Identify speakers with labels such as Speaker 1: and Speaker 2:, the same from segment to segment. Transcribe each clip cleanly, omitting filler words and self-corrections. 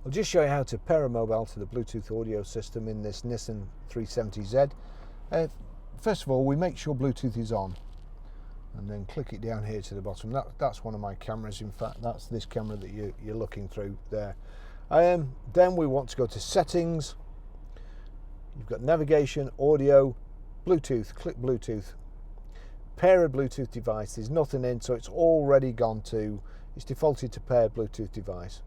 Speaker 1: I'll just show you how to pair a mobile to the Bluetooth audio system in this Nissan 370Z. First of all, we make sure Bluetooth is on and then click it down here to the bottom. That's one of my cameras. In fact, that's this camera that you're looking through there. Then we want to go to settings. You've got navigation, audio, Bluetooth. Click Bluetooth. Pair a Bluetooth device. There's nothing in, so it's already gone to, it's defaulted to pair Bluetooth device.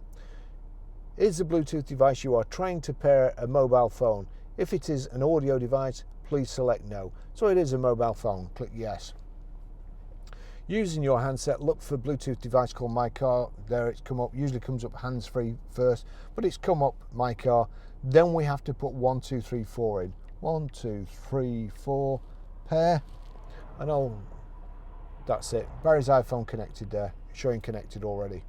Speaker 1: Is the Bluetooth device you are trying to pair a mobile phone? If it is an audio device, please select no. So it is a mobile phone. Click yes. Using your handset, look for Bluetooth device called My Car. There it's come up. Usually comes up hands-free first, but it's come up My Car. Then we have to put 1, 2, 3, 4 in. 1, 2, 3, 4. Pair. And that's it. Barry's iPhone connected there. Showing connected already.